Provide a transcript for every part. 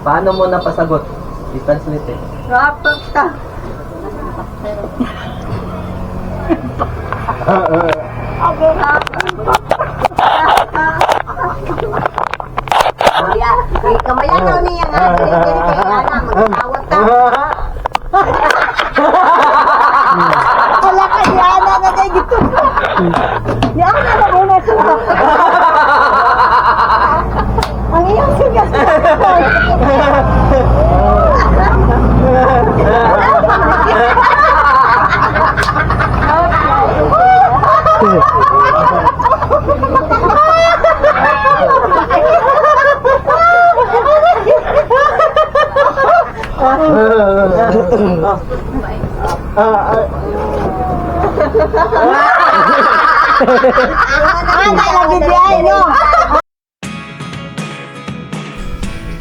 Paano mo napasagot? I-translate eh. Rapat ka. Kamayan daw niya nga. Magtawag ka. Wala ka Diana na kayo dito. Diana na muna siya. Ang iyong sigas.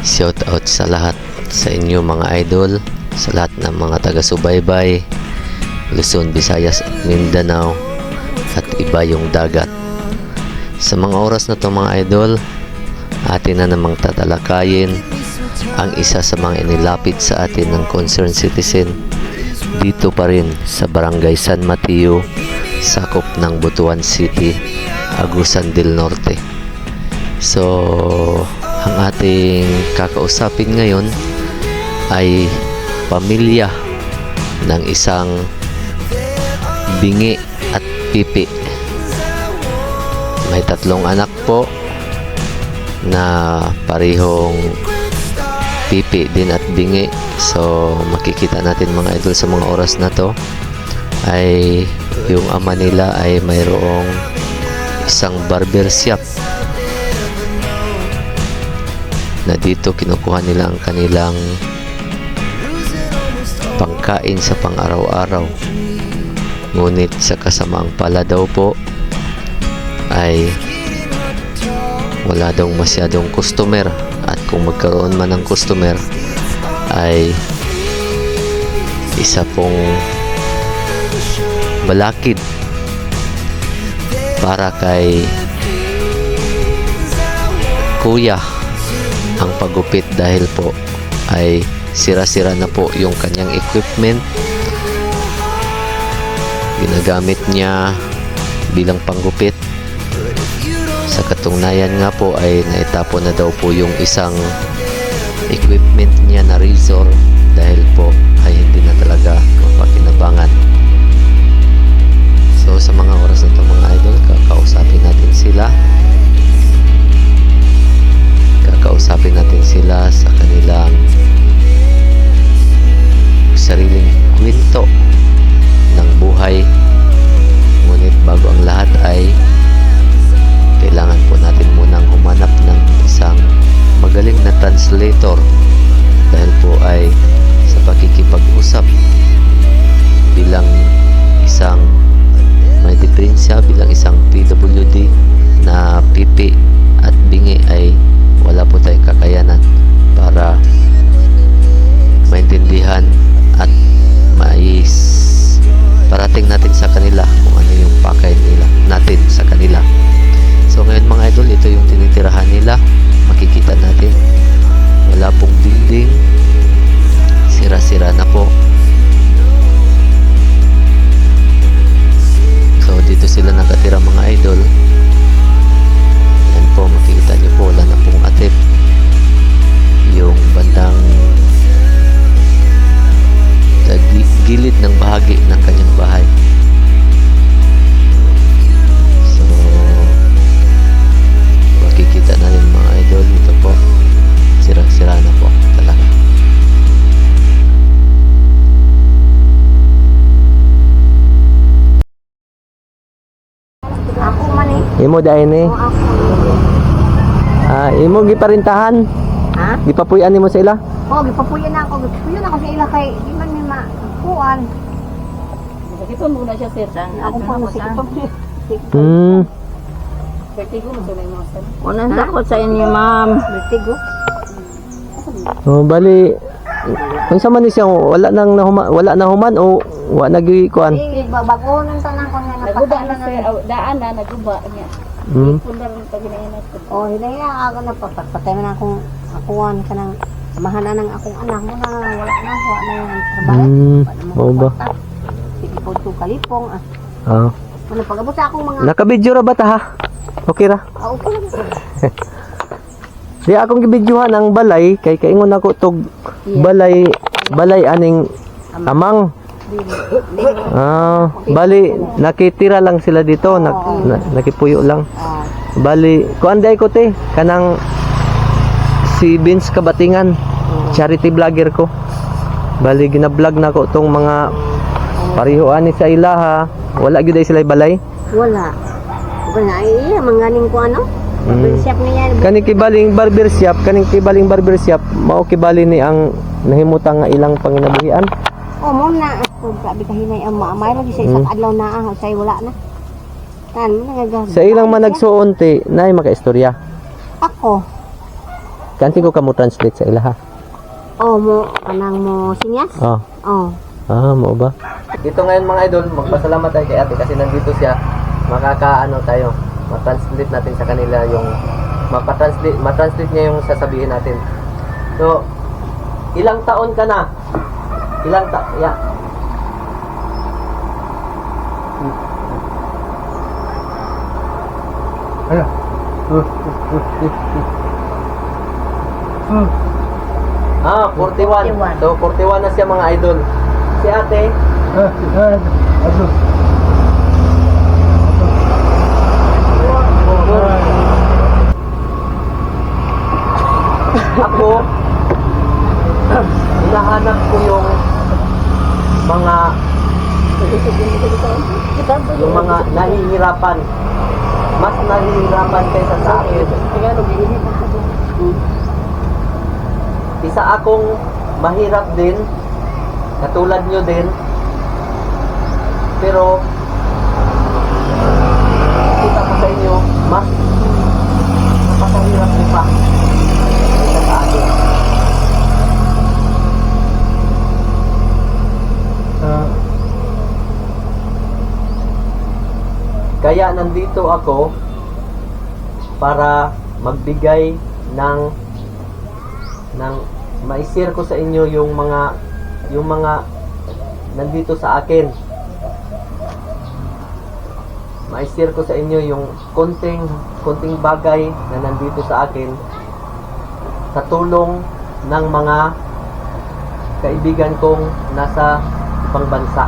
Shout out sa lahat sa inyo mga idol, sa lahat ng mga taga-subaybay, Luzon, Visayas at Mindanao at iba yung dagat. Sa mga oras na to mga idol, atin na namang tatalakayin ang isa sa mga inilapit sa atin ng concerned citizen dito pa rin sa Barangay San Mateo, sakop ng Butuan City, Agusan del Norte. So, ang ating kakausapin ngayon ay pamilya ng isang bingi at pipi. May 3 anak po na parehong pipi din at bingi. So makikita natin mga idol sa mga oras na to ay yung ama nila ay mayroong isang barber shop na dito kinukuha nila ang kanilang pangkain sa pang-araw-araw. Ngunit sa kasamaang pala daw po ay wala daw masyadong customer, at kung magkaroon man ng customer ay isa pong balakid para kay kuya ang pagupit, dahil po ay sira-sira na po yung kanyang equipment ginagamit niya bilang panggupit. Sa katunayan nga po ay naitapon na daw po yung isang equipment niya na razor dahil po ay hindi na talaga mapakinabangan. So sa mga oras na ito mga idol, kakausapin natin sila sa kanilang sariling kwento ng buhay. Ngunit bago ang lahat ay kailangan po natin munang humanap ng isang magaling na translator, dahil po ay sa pakikipag-usap bilang isang may diferensya, bilang isang PWD na pipi at bingi ay wala po tayong kakayanan para maintindihan at parating natin sa kanila kung ano yung pakay nila natin sa kanila. So ngayon mga idol, ito yung tinitirahan nila. Makikita natin wala pong dingding, sira-sira na po. So dito sila nakatira mga idol. Yan po, makikita nyo po, wala na pong atip yung bandang sa gilid ng bahagi ng kanyang bahay. So makikita natin mga idol, ito po sira-sira na po talaga. Ako man eh. Imo dahil ni. Imo giparintahan. Ha? Gipapuyan nimo sa ila. Oh, gipapuyan na ako. Gipapuyan na ako sa ila kay di man may makuan. Ito muna siya sir. Ako pa masipag. Vertigo mo sa may mga sir. Unang dakot sa inyo, ma'am. Vertigo. Oh, bali unsa man ni siya, wala na human o wa nagikuan. Bago nang tanan ko nga Naguba na napakala sir. na. Daan na naguba niya. Pundar ng paginayan natin. Oh, hinaya ako na papatay man akong akuan ka ng Mahana ng akong anak mo na wala na yung trabaho. Wala na Oo ba? makapata. Sige po ito kalipong. Ah. Ano pag-abot sa akong mga... Nakabidyo ra ba ta ha? Okay ra. Okay lang. Di akong gibidyohan ang balay kay kaingon ako tog balay aning amang. Bali nakitira lang sila dito, nakipuyo lang. Bali kuan day ko te kanang si Vince Kabatingan, charity vlogger ko. Bali gina-vlog na ko tong mga parihoan ni sa ilaha. Wala gyud sila balay. Wala. Wala iya mangaling ko ano? Barbershop niya. Kaning kibaling barbershop, mao kibali ni ang nahimutang nga ilang panginabuhian. Oh, muna. Sabi kahinay ang mayroon sa isang adlaw na say wala na. Tan mo nagagamit. Sa ilang man nagsuon ti nay makaistorya. Ako. Kanti ko kamo translate sa ilaha. Oh, mo anang mo sinyas? Oh. Oh. Mo ba? Dito ngayon mga idol, magpasalamat tayo kay ate kasi nandito siya. Makakaano tayo, ma-translate natin sa kanila yung ma-translate niya yung sasabihin natin. So, ilang taon ka na? Yeah. Ah, 41. So, 41 na siya mga idol. Si ate? Ako, hinahanap ko yung mga nahihirapan. Mas nahihirapan kaysa sa akin. Isa akong mahirap din, katulad nyo din, pero kita ko sa inyo, mas napakahirap nyo pa kaysa sa akin. Kaya nandito ako para magbigay ng ma-share ko sa inyo yung mga nandito sa akin. Ma-share ko sa inyo yung konting bagay na nandito sa akin sa tulong ng mga kaibigan kong nasa ibang bansa.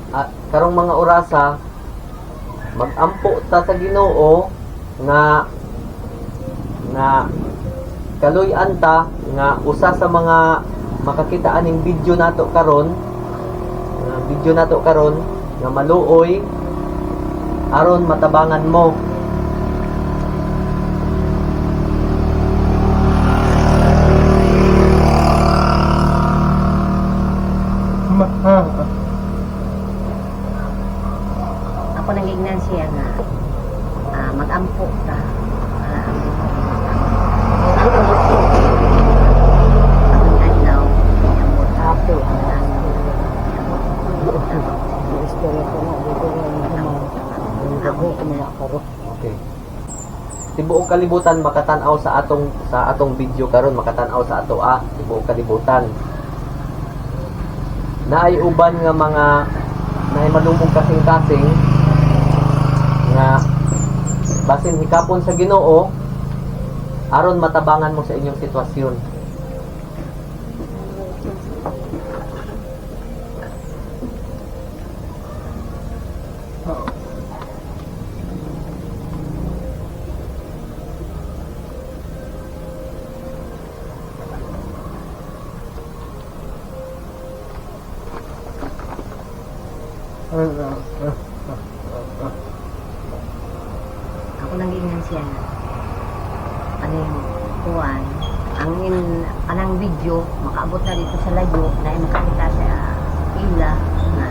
At karong mga orasa magampo ta sa Ginoo nga kaluy-an ta nga usa sa mga makakita aning video nato karon nga maluoy aron matabangan mo. Ako nagignan siya nga mag-ampo ka. Ang adlaw, ang hapo, Okay. Tibuok kalibutan makatan-aw sa atong video karon, makatan-aw sa ato tibuok kalibutan. Naay uban nga mga nahimalumog kasing-kasing nga basin hikapon sa Ginoo aron matabangan mo sa inyong sitwasyon. Ako nagignan siya nga ano yung kuwan anang video makaabot na dito sa layo na makakita sa ila na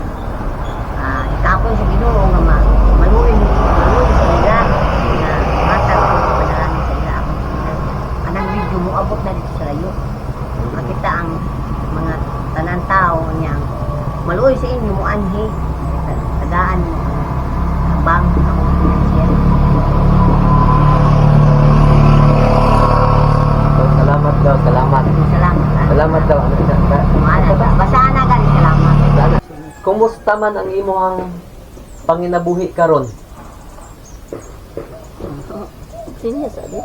ikapon sa Ginoo nga maluin sa ila na matag ko panalangin sa ila anang video mo abot na dito sa layo makita ang mga tanan tao niya maluoy sa inyo mo anhi tagaan mo bang ang financial. Salamat daw, salamat. Salamat daw. Basahan na gani, salamat. Kumusta man ang imong panginabuhi karon? Sino sabi?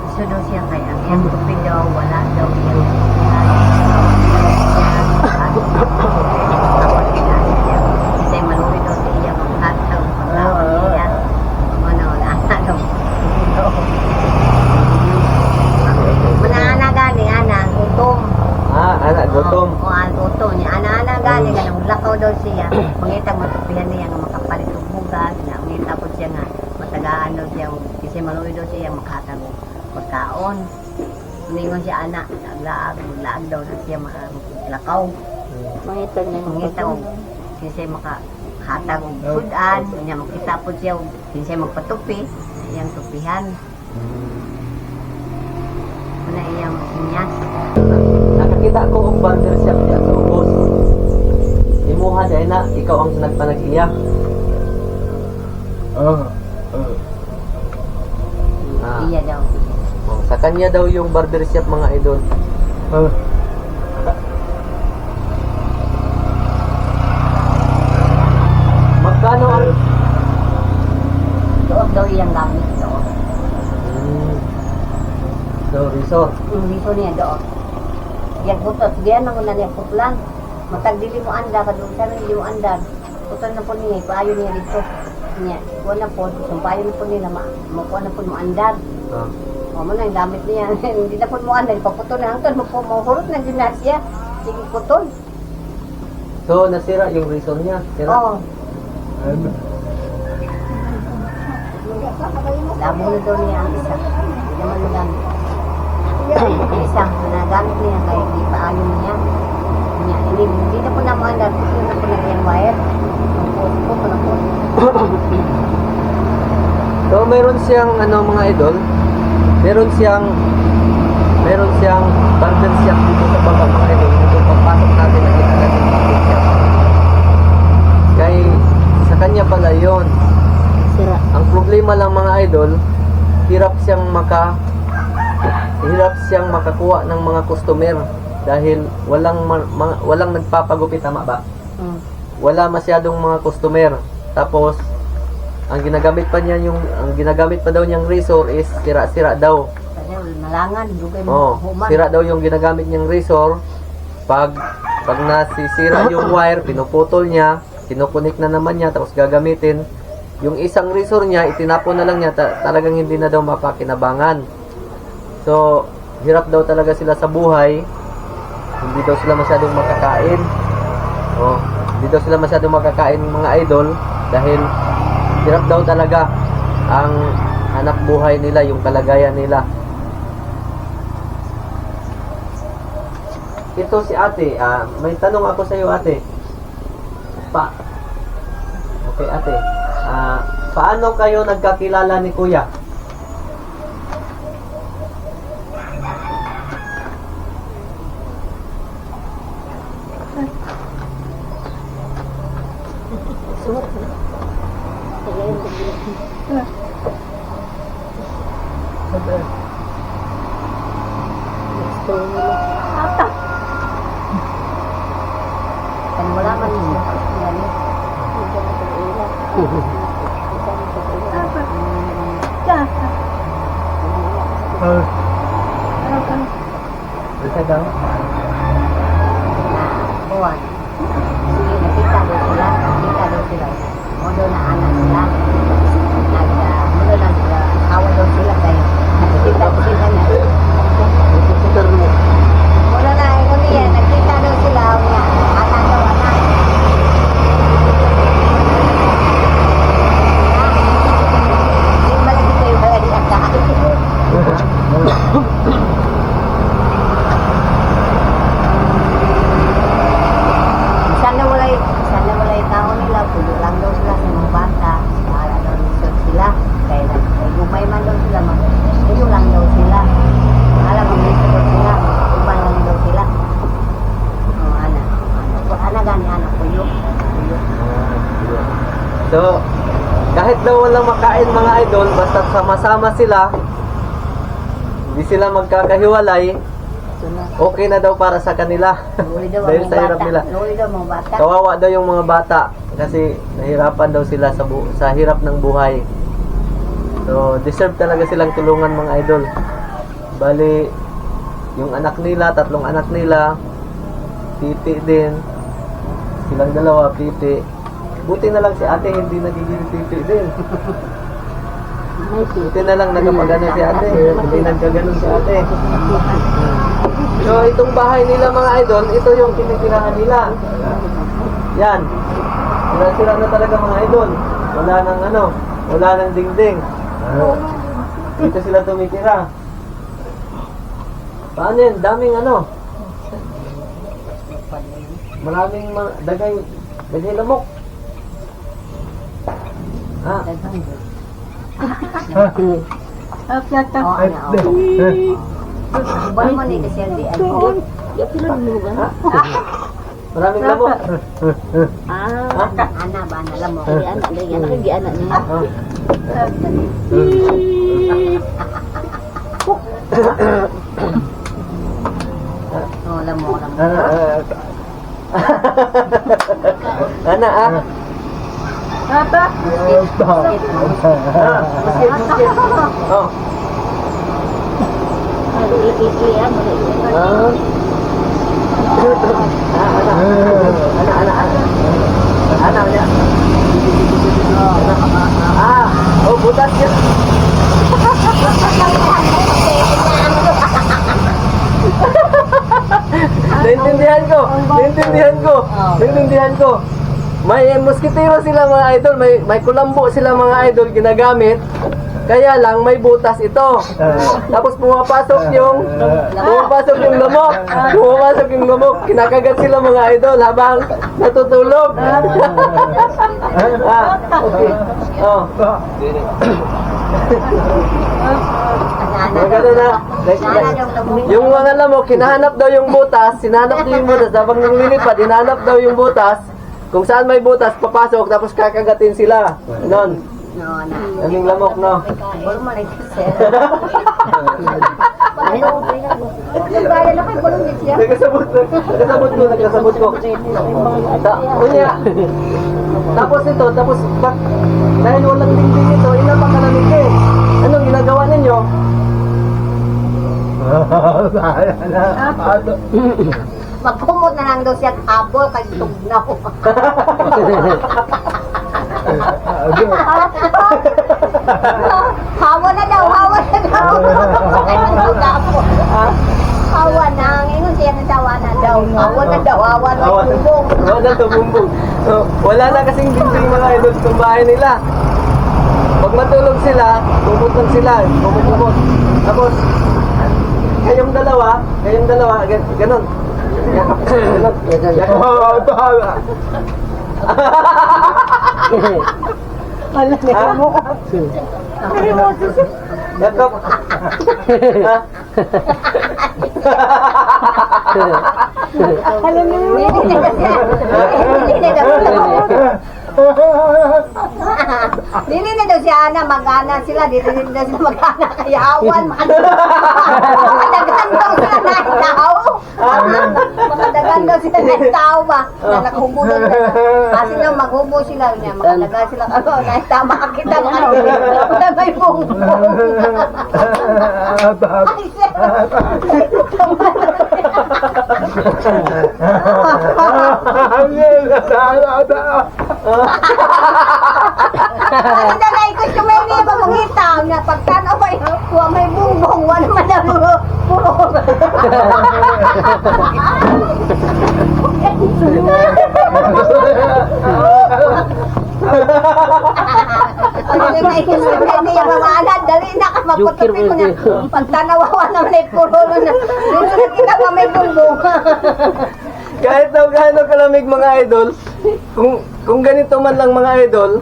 Gusto daw siya kaya ang tupig daw, wala daw yung kasi maluwi daw sa iya magkataw pagkawan niya wala daw mana gani ana gutom Anak gutom. ang gutom niya ana gani ganang lakaw daw siya mangitang matupihan niya nga makapalit og bugas na ngita po siya nga matagaan daw siya kasi maluwi daw siya makatag pagkaon. Ningon siya anak, laag daw na siya makalakaw. Mangitag na yung Mangitaw. Kasi makahatag og sudan, niya makita po siya, kasi magpatupi, iyang tupihan. Muna iyang sinyas. Nakakita ko og barber shop diya sa ubos. Imuha dai na ikaw ang nagpanag-iya. Iya daw. Sa kanya daw yung barber shop mga idol. Magkano ang Doon daw iyang gamit doon. So, resort. Yung dito niya doon. Yang putot, diyan ang una niya putlan. Matagdili mo anda, kadung sa rin yung andar. Putol na po niya, paayo niya dito. Niya, kuha na po, sumpayo na po nila, makuha na po mo andar. O mo na yung gamit niya, hindi na po mo andar, paputol na hangtod mo po, mahurot na ginasya. Sige putol. So, nasira yung resort niya. Sira. Oo. Labo na daw niya ang isa. Hindi naman nagamit. Ang isa, nagamit niya kaya ipaayo niya. Hindi na po na mo andar, putol na po na yung wire. Putol na po. So, meron siyang mga idol. Meron siyang barber shop dito sa baba mga idol. Kung pagpasok natin nakita natin yung barber shop. Kaya sa kanya pala yon. sira. Ang problema lang mga idol, hirap siyang makakuha ng mga customer dahil walang nagpapagupit, tama ba? Wala masyadong mga customer. Tapos ang ginagamit pa daw niyang razor is sira daw. Malangan, dugay Oh, mo human. sira daw yung ginagamit niyang razor. Pag nasisira yung wire, pinuputol niya, kinukunik na naman niya, tapos gagamitin. Yung isang razor niya, itinapon na lang niya, talagang hindi na daw mapakinabangan. So, hirap daw talaga sila sa buhay. Hindi daw sila masyadong makakain. Oh, hindi daw sila masyadong makakain mga idol dahil hirap daw talaga ang hanap buhay nila, yung kalagayan nila. Ito si ate, may tanong ako sa iyo ate. Okay ate, paano kayo nagkakilala ni kuya? Kan wala man siya. Yan. So, kahit daw walang makain mga idol, basta sama-sama sila, hindi sila magkakahiwalay, okay na daw para sa kanila. Luli daw Dahil ang sa hirap bata. nila. Luli daw mga bata. Kawawa daw yung mga bata kasi nahirapan daw sila sa hirap ng buhay. So, deserve talaga silang tulungan mga idol. Bali, yung anak nila, 3 anak nila, titi din. Silang dalawa, titi. Buti na lang si ate hindi nagiging titi din. Buti na lang nagkapagano si ate. Hindi nagkaganon si ate. So, itong bahay nila mga idol, ito yung tinitirahan nila. Yan. Sira-sira na talaga mga idol. Wala nang wala nang dingding. Dito sila tumitira. Paano yan? Daming maraming dagay lamok. Ha? Balik mo ni kasi hindi. Ya pila dulu kan? Maraming lamok. Ana ba na lamok. Lagi anak lagi anak niya. Oh, lamok. Ana Tata. Muskit. Oh. Iya, Oh, butas yun. Naintindihan ko. May mosquitero sila mga idol, may kulambo sila mga idol ginagamit. Kaya lang may butas ito. Tapos pumapasok yung lamok. Kinakagat sila mga idol habang natutulog. Okay. Oh. Maganda na. Yung mga lamok, hinahanap daw yung butas, habang nililipad, hinahanap daw yung butas. Kung saan may butas, papasok, tapos kakagatin sila. Ganon. No, na. Daming lamok, no? Bulong mo na ito, sir. Nagbayan na kayo, bulong din siya. Nagkasabot ko. Unya. Tapos dahil walang dingding ito, ilan pang kalamig eh. Anong ginagawa ninyo? Magpumot na lang daw siya at habol kay tugnaw. Hawa na daw. Hawa na. Ngayon siya natawa na daw. Hawa na bumbong. Wala na kasing dingding mga idol sa bahay nila. Pag matulog sila, bumot lang sila. Bumot. Tapos, kayong dalawa, ganon. Yakap. Dili na daw siya ana mag-ana sila, dili na sila mag-ana kaya awan. Makadagan daw sila na tao. Makadagan daw sila na tao ba? Na nakahubulon na. Kasi nang maghubo sila niya, makadagan sila na tama kita mga na may bumbong. Ano na na ikot yung may niya mamangita na pagtanaw ba kuha may bumbong wala madalo puro. Ano na ikot yung may niya mga anak dali na ka magpatupi ko na pagtanawawa naman ay puro na dito na kita pa may bumbong. Kahit daw gaano kalamig mga idol, kung ganito man lang mga idol,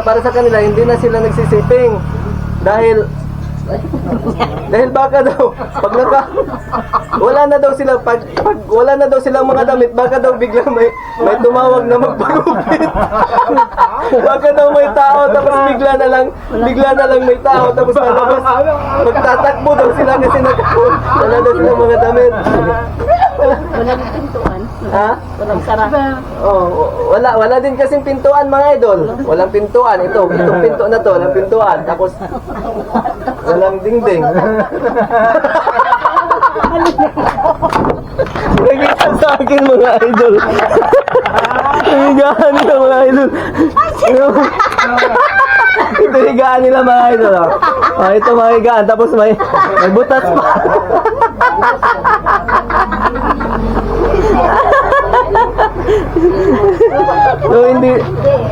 para sa kanila, hindi na sila nagsisiping. Dahil Dahil baka daw, pag wala na daw sila, pag wala na daw silang mga damit, baka daw biglang may tumawag na magpagupit. Baka daw may tao, tapos bigla na lang may tao, tapos lalabas, magtatakbo daw sila kasi wala daw silang mga damit. Walang pintuan. Ha? Walang sarap. Oh, wala din kasing pintuan mga idol. Walang pintuan. Itong pinto na to, walang pintuan. Tapos walang dingding. Nakita sa akin mga idol. Higaan nila mga idol. Ito higaan nila mga idol. Oh, ito mga higaan. Tapos may butas pa.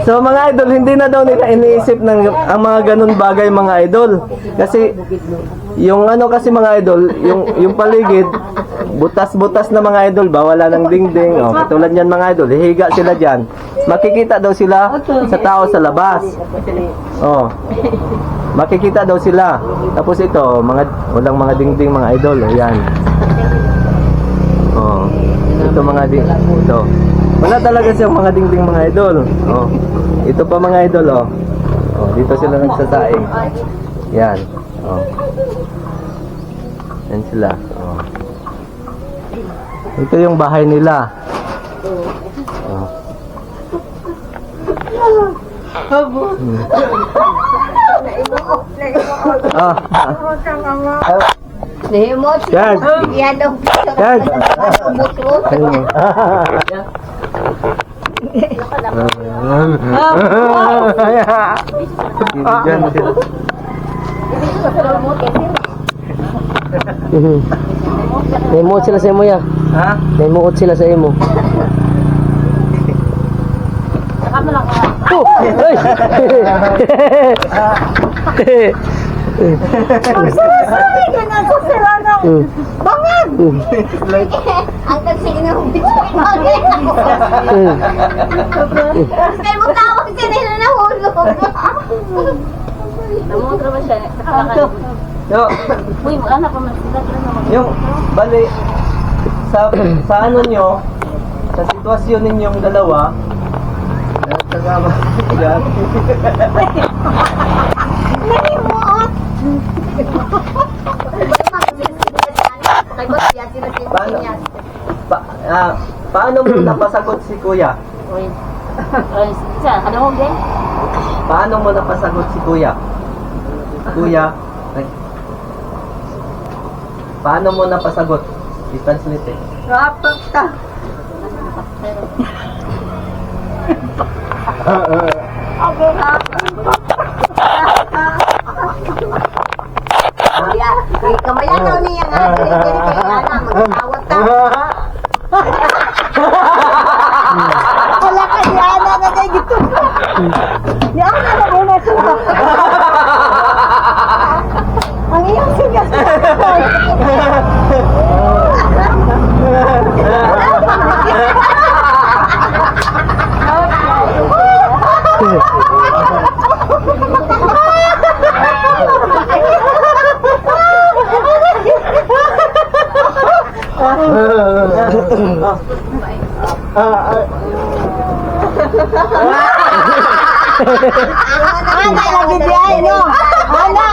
So mga idol, hindi na daw nila iniisip ng ang mga ganun bagay mga idol. Kasi yung ano kasi mga idol, yung paligid butas-butas na mga idol ba, wala nang dingding. Oh, katulad niyan mga idol, hihiga sila diyan. Makikita daw sila sa tao sa labas. Oh. Makikita daw sila. Tapos ito, walang mga dingding mga idol. Ayan. Oh. Ito mga ito. Wala talaga siyang mga dingding mga idol. Oh. Ito pa mga idol oh. Oh, dito sila nagsasaing. Yan. Oh. Yan sila. Oh. Ito yung bahay nila. Oh. Ah. Nahimot. Yan. Yan daw. Yan. Umutro. Yan sila. Naimot sila sa imo ya. Ha? Naimot sila sa imo. Oh! Ay! Sorry, ganun ko sila ng bangag. Ang tagsige na hubit sa bagay. Kaya mo tawag ka nila na hulog. Namuntra ba siya? Uy, anak pa man sila. Yung bali sa ano nyo, sa sitwasyon ninyong dalawa, nagkagama yan. Nahimot. Paano mo napasagot si kuya? Uy. Ay, siya, ano mo gay? Paano mo napasagot si kuya? Kuya, paano mo napasagot? I-translate eh. Rapat ka. Kuya, kamayan daw niya nga. Kaya na, magtawag ka. Wala ka Yana na kayo dito. Yana na muna siya. Ang iyong sigas. Ana lagi dia no. Ana.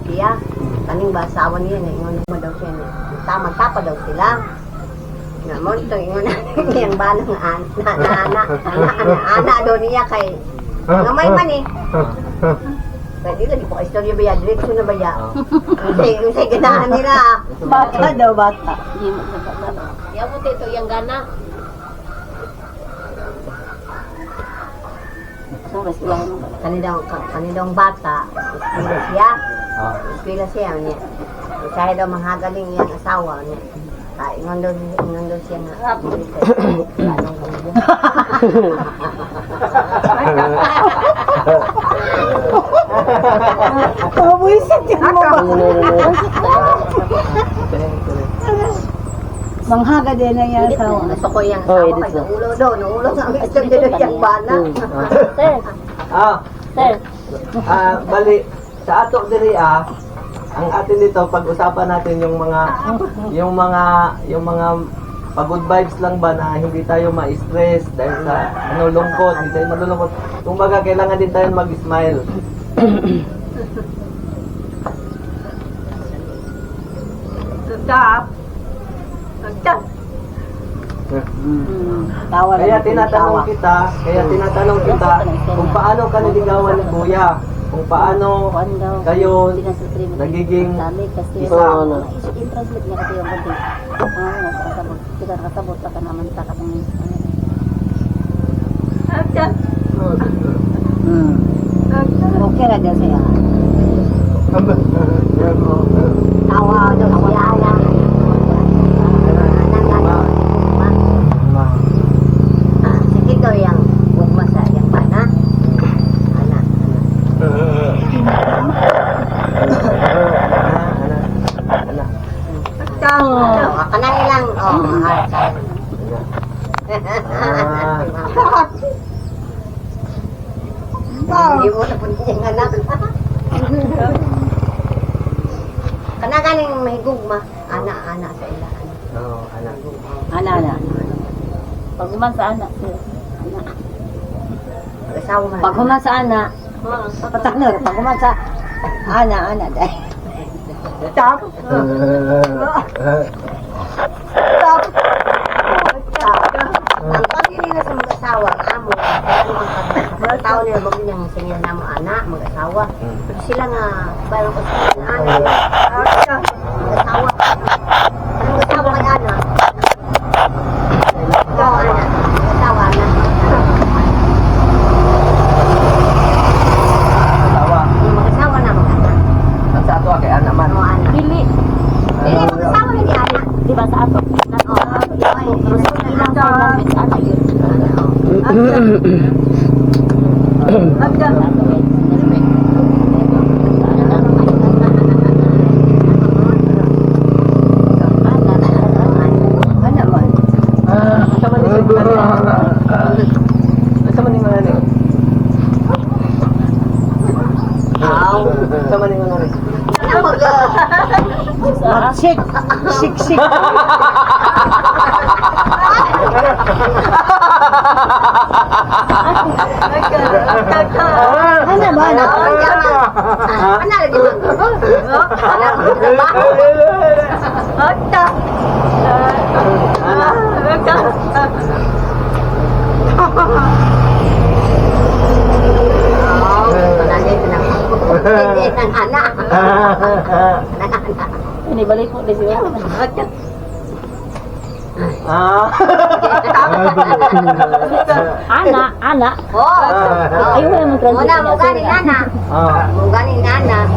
Siya, kaning basawan niya na ingon mo daw siya. Tama-tapa daw sila. Nga mo ito ingon niyang banang ana daw niya kay ngamay man eh. Pwede ka, di po istorya ba yan? Direksyon na ba yan? Usay ganahan nila. Bata daw, bata. Hindi mo sa bata. Yaw mo ito yung gana. mas lang. Kanilang bata, eskwela siya. Ah. Eskwela siya niya. Kaya daw mahagaling yung asawa niya. Ingon daw siya nga. Anong ganito? Pawisit yan mo ba? Manghaga din na yan sa Gusto ko yung asawa kay naulo daw. Naulo nga ang gusto niya daw siyang bana. Sir, Ah, sir. bali sa ato diri ang atin dito pag-usapan natin yung mga pag-good vibes lang ba na hindi tayo ma-stress dahil sa lungkot, hindi tayo malulungkot. Kumbaga kailangan din tayo mag-smile. Stop. tawa Kaya tinatanong kita kung paano ka niligawan ni Kuya, kung paano kayo nagiging isa. I-translate niya kasi yung konti. Nakasabot. Kita nakasabot ka naman sa katong. Okay na din siya. Tawa daw siya. Sakit daw yung gugma sa yung bana. Anak. Kanang ilang. Mahal sa Hindi mo na po niyang anak. Kanaganing may gugma. Anak sa ilaan. Ana. Pag uman sa anak, sir. Anak. Asawa man. Pag human sa ana, patakner. Pag human sa ana dahil. Stop. Ang pag-ini na sa mag-asawa, amo, mga tao nila mag niyang singil na mo anak, mag-asawa. Pero sila nga, parang ko sila na anak, mag-asawa. Anong mag-asawa kay anak? Ikaw anak, mag-asawa anak. Yung mag-asawa na mag-anak. Ang sa ato kay ana man. O anak. Dili. Dili, mag-asawa na di anak. Di ba sa ato? Ilang Ilang 4 moments anak yun. Sama ni mga ni. Sama ni mga ni. Sik. Ana ba na? Ano lagi mo? Anak. Ini balik po di siya. Anak. Oh. Ayaw mo yung translate Muna mo ganing nana. Mo ganing nana.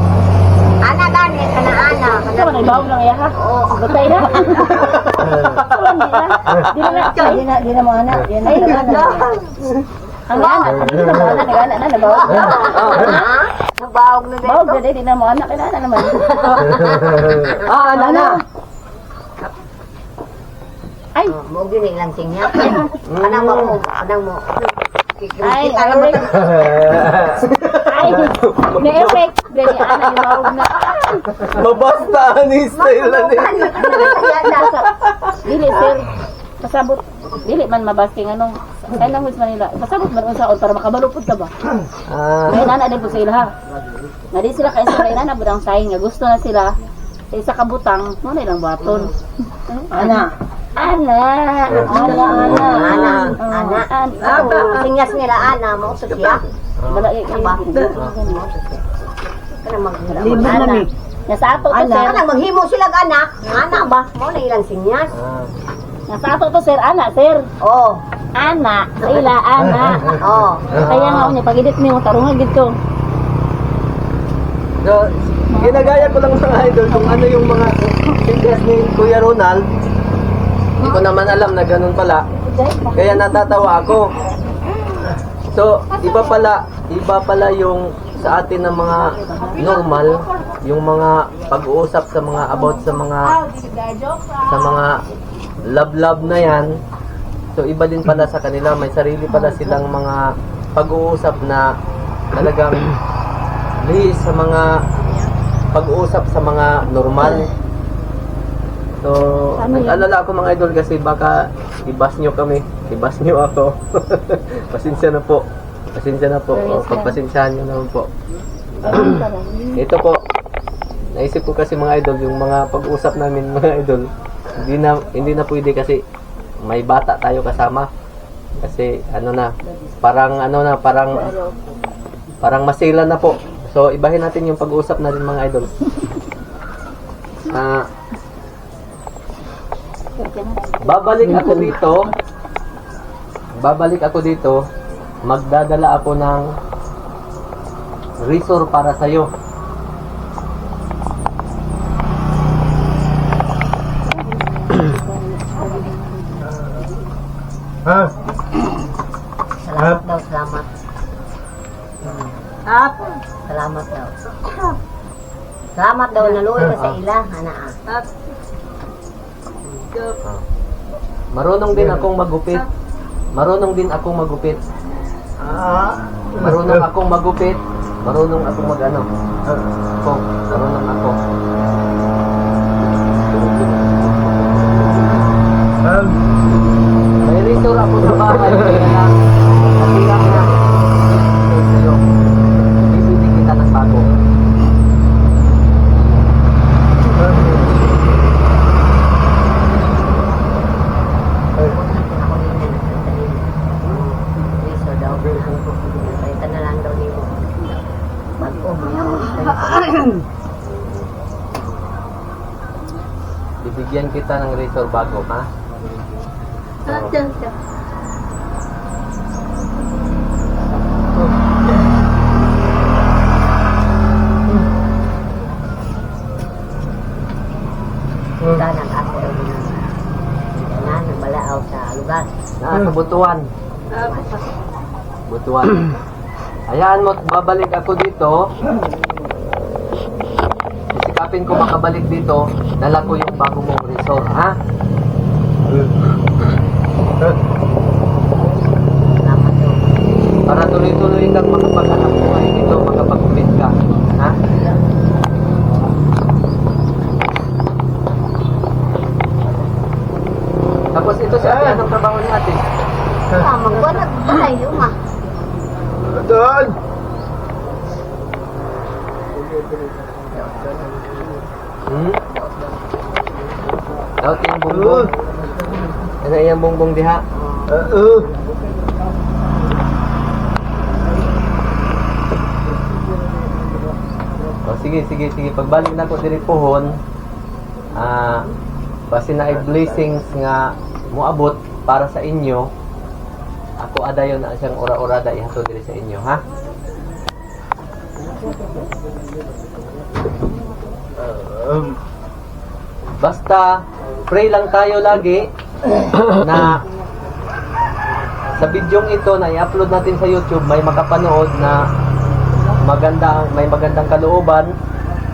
Ana gani kana ana. Ito ba nagbaog lang iya ha? Oo. Batay na. Di na mo ana. Di na. Ang anak, hindi na mo anak, nag-anak na, nabawag na. Nabawag na dito. Bawag na din, di na mo anak, kailangan naman. Ana. Ay, Mo gini lang singya. Anang mo. ay, ay, na-effect. Dali, anak, nabawag na. Mabasta ni style na ni. Dili, sir. Pasabot. Dili man mabasking anong sign language Manila. Pasabot man unsaon para makabalupod ka ba? May nana din po sa ila. Nga di sila kaisa may nana budang sign nga gusto na sila sa isa ka butang mo na ilang baton. Ana. Sinyas nila ana mo sa siya. Wala Libre na mi. Nga sa ato to sir. Ana maghimo sila anak. Ana ba? Mo na ilang sinyas. Nga sa ato to sir, ana sir. Oh. Ana, sa ila, ana. Oo. Kaya nga unya, pag-edit mo yung tarungan dito. So, ginagaya ko lang mga idol kung ano yung mga fitness ni Kuya Ronald. Hindi ko naman alam na ganun pala. Kaya natatawa ako. So, iba pala yung sa atin ng mga normal, yung mga pag-uusap sa mga about sa mga love na yan. So, iba din pala sa kanila. May sarili pala silang mga pag-uusap na talagang lihis sa mga pag-uusap sa mga normal. So, nag-alala ako mga idol kasi baka ibas nyo kami. Ibas nyo ako. Pasensya na po. Pasensya na po. O, pagpasensyahan nyo naman po. Ito po. Naisip ko kasi mga idol, yung mga pag-usap namin mga idol, hindi na pwede kasi may bata tayo kasama. Kasi parang masila na po. So, ibahin natin yung pag-uusap natin mga idol. Babalik ako dito, magdadala ako ng resort para sa'yo. Salamat daw, salamat. Salamat daw. Salamat daw, naluoy ka sa ila, ana. Marunong din akong magupit. Marunong akong magupit. Marunong akong mag-ano. Marunong ako. May resort ako sa bahay. Kaya lang, natira na. Sa'yo. Bibili kita ng bago. Riso daw. Palitan na lang daw nimo. Bago mo yan. Bibigyan kita ng resort bago, ha? Danan ako daw nimo. Danan, nagbalaaw sa lugar. Sa Butuan. Butuan. Hayaan mo, babalik ako dito. Sisikapin ko makabalik dito. Dala ko yung bago mong resort, ha? Salamat daw. Para tuloy-tuloy kang makapag-anak buhay dito, makapag-upit ka, ha? Tapos ito si ate, anong trabaho ni ate? Magbanag balay yung ma. Daot yung bongbong. Ano yung bongbong diha? Sige. Pagbalik na ko diri pohon, basi na ay blessings nga moabot para sa inyo. Ako adayon na siyang ora-orada ihatod diri sa inyo, ha? Basta pray lang tayo lagi na sa bidyong ito na i-upload natin sa YouTube may makapanood na may magandang kalooban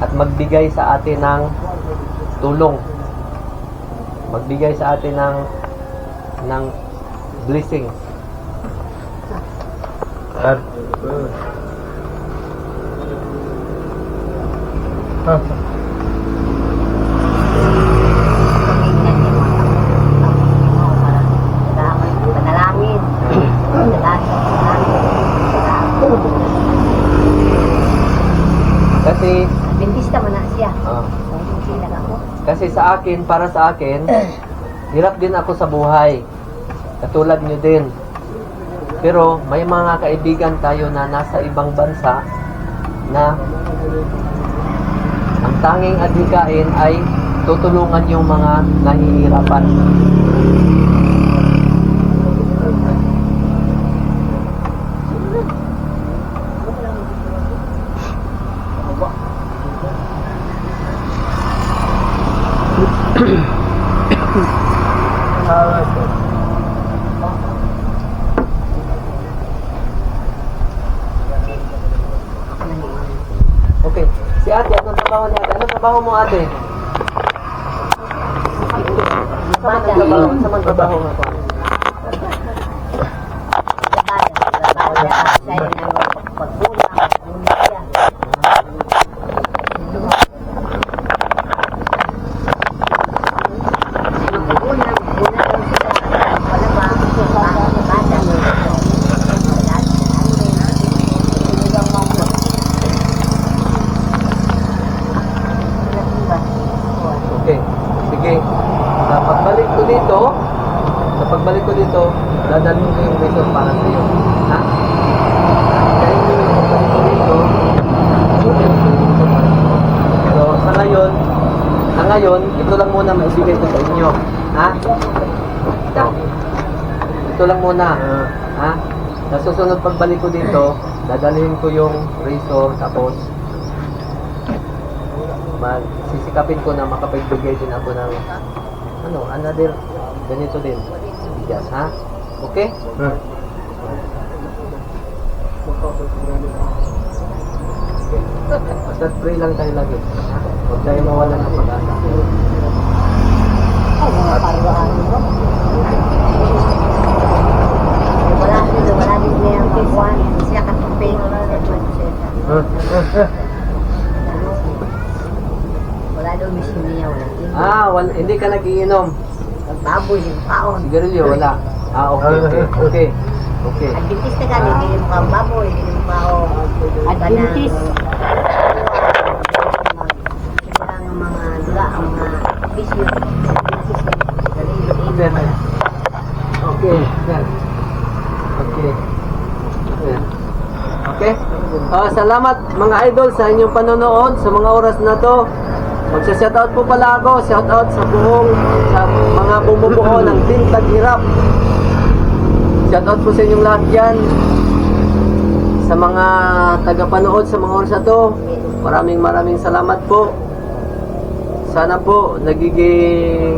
at magbigay sa atin ng tulong. Magbigay sa atin ng blessing. Panalangin. Kasi Adventista man na siya. Sila ako. kasi sa akin, para sa akin, hirap din ako sa buhay. Katulad nyo din. Pero may mga kaibigan tayo na nasa ibang bansa na ang tanging adhikain ay tutulungan yung mga nahihirapan. Okay. Si ate, anong trabaho niya? Anong trabaho mo ate? Sa mga trabaho nga po. Okay. Sige. Sa pagbalik ko dito, dadalhin ko yung resort para sa iyo. Ha? Kaya yung pagbalik ko dito, dadalhin ko yung resort para sa iyo. So, sa ngayon, ito lang muna maibigay ko sa inyo. Ha? Ito lang muna. Ha? Sa susunod pagbalik ko dito, dadalhin ko yung resort, tapos sisikapin ko na makapagbigay din ako ng another ganito din. Yes, ha? Okay? Okay. Basta pray lang tayo lagi. Ha? Huwag tayo mawala ng pag-asa. Wala din niya yung P1. Siya katuping. Wala daw mission niya. Hindi ka nagiinom. Baboy yung paon. Sigarilyo, wala. Okay. Adventist na ka, hindi yung mga baboy, hindi yung paon. Adventist. Sila ang mga dula, ang mga bisyo. Okay. Okay. Salamat mga idol sa inyong panonood sa mga oras na to. Magsa-shoutout po pala ako. Shoutout sa mga bumubuo ng Team Taghirap. Shoutout po sa inyong lahat yan. Sa mga tagapanood sa mga oras na to, maraming salamat po. Sana po nagiging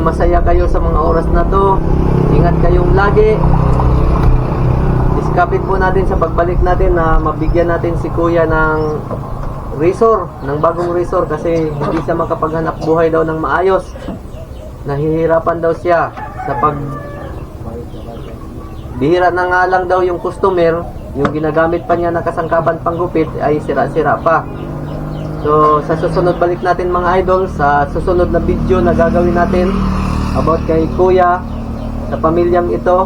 masaya kayo sa mga oras na to. Ingat kayong lagi. Diskapit po natin sa pagbalik natin na mabigyan natin si Kuya ng bagong resort kasi hindi siya makapaghanap buhay daw ng maayos. Nahihirapan daw siya sa bihira na nga lang daw yung customer, yung ginagamit pa niya na kasangkapan panggupit ay sira-sira pa. So sa susunod balik natin mga idol, sa susunod na video na gagawin natin about kay Kuya, sa pamilyang ito,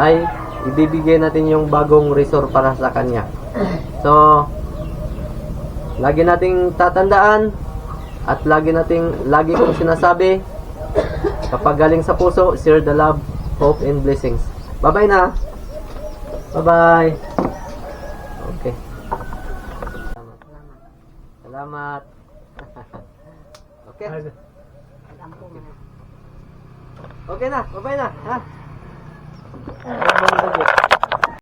ay ibibigay natin yung bagong resort para sa kanya. So lagi nating tatandaan at lagi kong sinasabi, kapag galing sa puso, share the love, hope, and blessings. Bye-bye na. Bye-bye. Okay. Salamat. Okay. Okay na. Bye-bye na. Ha?